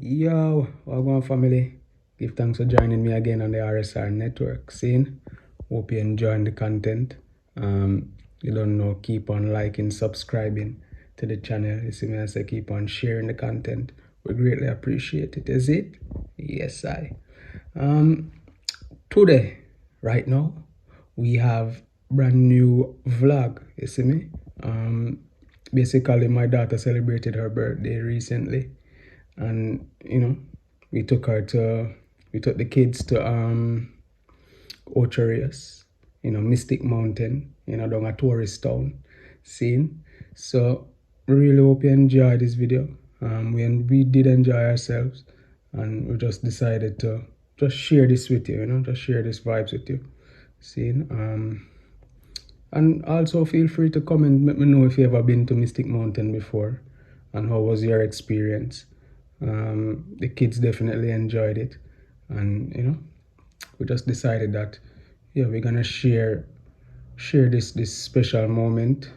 Yo, welcome family. Give thanks for joining me again on the RSR network scene. Hope you're enjoying the content. You don't know, keep on liking, subscribing to the channel. You see me, I say keep on sharing the content. We greatly appreciate it. Is it? Yes, I. Today, right now, we have brand new vlog. You see me? Basically, my daughter celebrated her birthday recently, and we took the kids to Ocho Rios, Mystic Mountain, down a tourist town scene. So we really hope you enjoy this video. We did enjoy ourselves, and we just decided to just share this with you, just share this vibes with you. Scene. And also feel free to comment, let me know if you ever been to Mystic Mountain before and how was your experience. The kids definitely enjoyed it, and we just decided that we're gonna share this special moment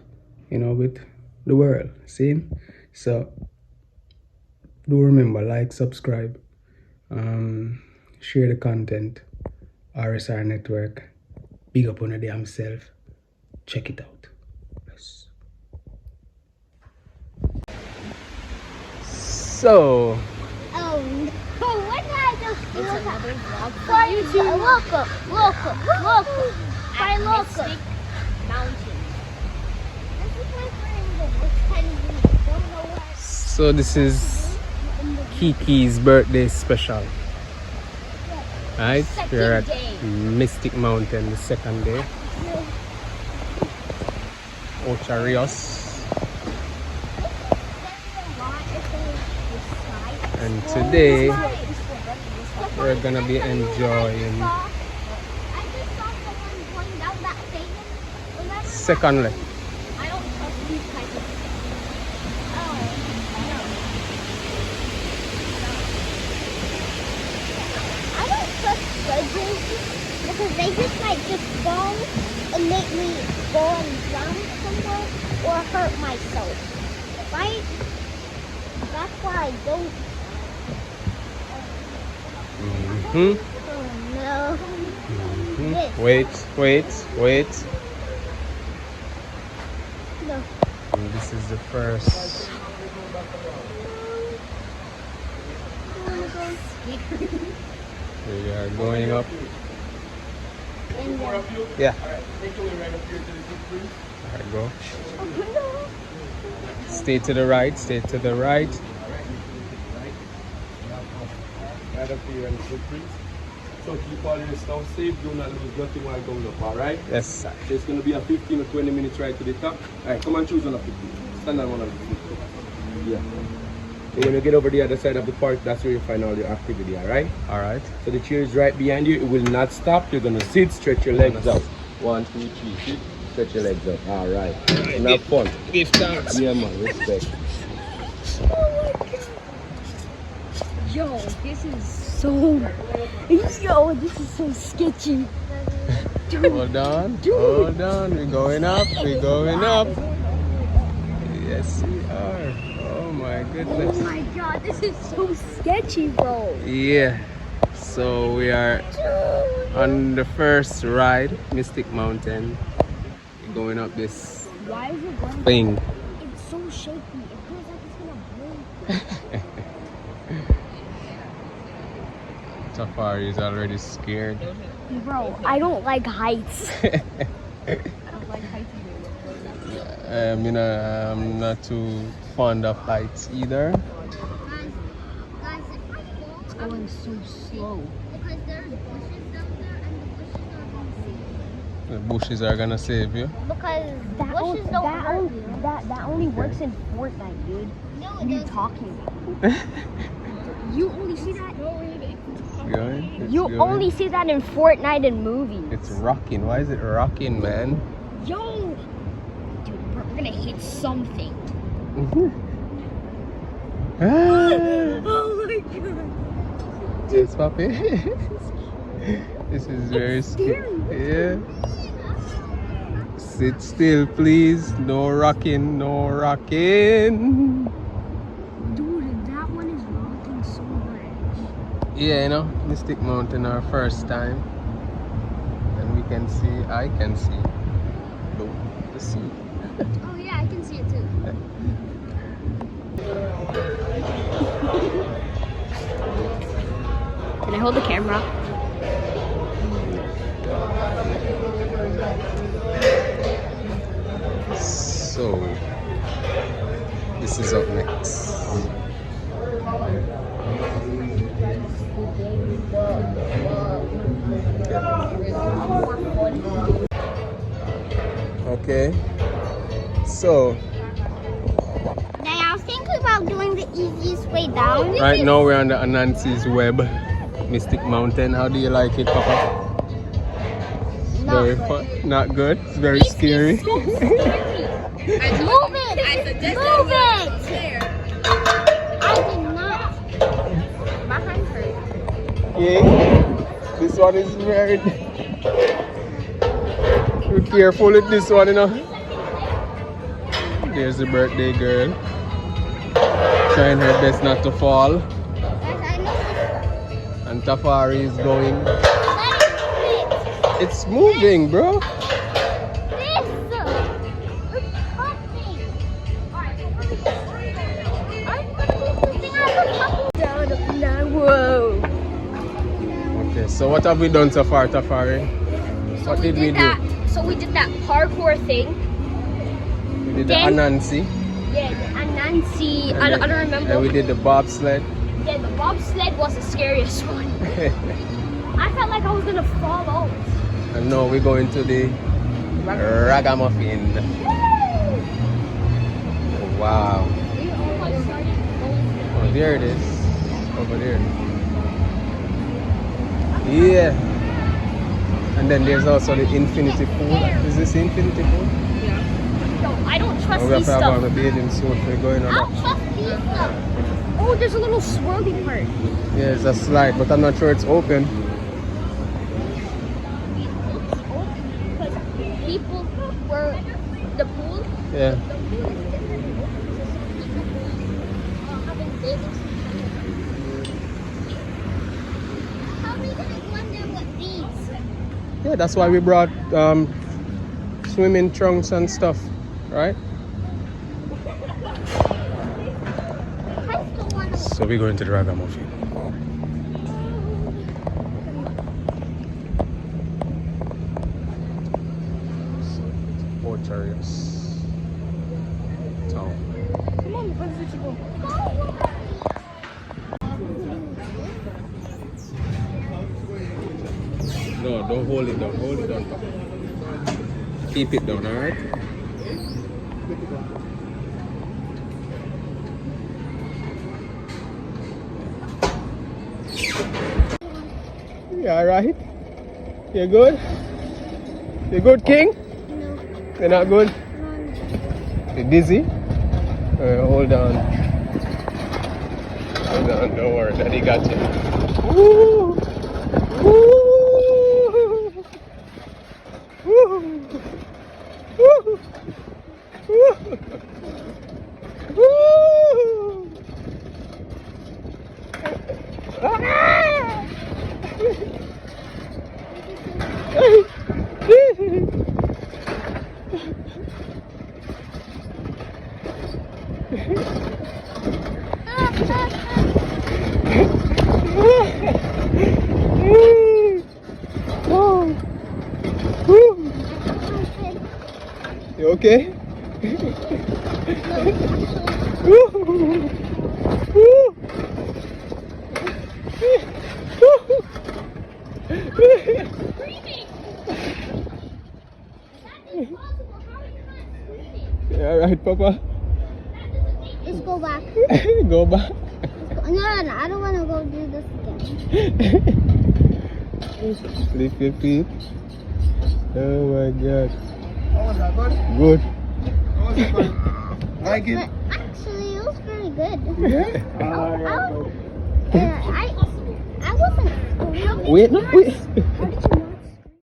with the world. See, so do remember, like, subscribe, share the content. RSR network, big up on the damn self. Check it out. Yes. So Oh no, what did I just do? It's another vlog for YouTube. Look. At Mystic Mountain. This is my friend. Which kind of don't know what. So this is Kiki's birthday special. Right? We're at Mystic Mountain, the second day. Ocho Rios. And today we're gonna be enjoying secondly. I don't trust these kinds of I don't trust sledges because they just fall and make me go and drown somewhere or hurt myself. Right? That's why I don't. Oh no. This. Wait. No. And this is the first. We are going up. Yeah. Alright, go. Stay to the right. Right up here and the footprints. So keep all your stuff safe, do not lose nothing while going up, alright? Yes, sir. So it's going to be a 15 or 20 minutes ride to the top. Alright, come and choose one of the 15. Stand on one of the 15. Yeah. So when you get over the other side of the park, that's where you find all your activity, alright? Alright. So the chair is right behind you. It will not stop. You're going to sit, stretch your legs out. 1, 2, 3, sit, stretch your legs out. Alright. And have fun. Give thanks. Yeah, man, respect. Yo, this is so sketchy. Dude. Hold on. We're going up. Yes, we are. Oh my goodness. Oh my god, this is so sketchy, bro. Yeah. So we are on the first ride, Mystic Mountain. We're going up this Why is it going? thing. It's so shaky. It feels like it's gonna break. Safari is already scared. Bro, I don't like heights. I'm not too fond of heights either. Guys, if I fall, It's going so slow. because there's bushes down there and The bushes are gonna save you. because bushes don't hurt you. That only works in Fortnite, dude. No, What it are you doesn't. talking about? You only see that. It's You going. only see that in Fortnite and movies. It's rocking. Why is it rocking, man? Yo, dude, we're gonna hit something. Oh my god. Yes, Papi. This is very scary. Yeah. Sit still, please. No rocking. Dude, that one is rocking so Yeah, you know, Mystic Mountain our first time. And we can see, I can see the sea. Oh yeah, I can see it too. Can I hold the camera? So, this is up next. Okay. So, Now, I was thinking about doing the easiest way down. right now we're on the Anansi's Web, Mystic Mountain. How do you like it, Papa? Not Very good. fun. Not good. It's very scary. Move it! Move it! I did not. My hand hurt. Yeah. This one is very. Be careful with this one, you know. There's the birthday girl. Trying her best not to fall. Guys, I know And Tafari is going. this. It's moving, bro. This! It's pumping. Alright, so Down, up, and down. Whoa. Okay, so what have we done so far, Tafari? So What did we do? that. So we did that parkour thing. We did the Then- Anansi. Yeah, and Nancy. I don't remember. And we did the bobsled. Yeah, the bobsled was the scariest one. I felt like I was gonna fall out. And now we're going to the Ragamuffin. Wow. Oh, there it is. Over there. Yeah. And then there's also the infinity pool. Is this the infinity pool? No, I don't trust Oh, we have these to have stuff. on a bathing suit for going on I'll that. trust these stuff. Oh, there's a little swirly part. Yeah, it's a slide, but I'm not sure it's open. Because people were the pool. Yeah. The pool is different. People having bathing How are we gonna go under with these? Yeah, that's why we brought swimming trunks and stuff, right? I still wanna. So we're going to the Ragamuffin. Ocho Rios town. Come on, let's go. No, don't hold it down. Hold it down. Keep it down, alright? You alright? You good? You good, King? No. You're not good? Run. You dizzy? Hold on. Hold on, don't worry. Daddy got you. Woo! Woo! Woo! Woo! Woo! Woo! Ah! You okay? You alright, Papa? Let's go back. Go back. No, I don't want to go do this again. Lift your feet. Oh my God. How was that, good? Good. How was it, good? Like it? But actually, it was very good. Ah, yeah, good. I wasn't screaming. Wait, no, wait. How did you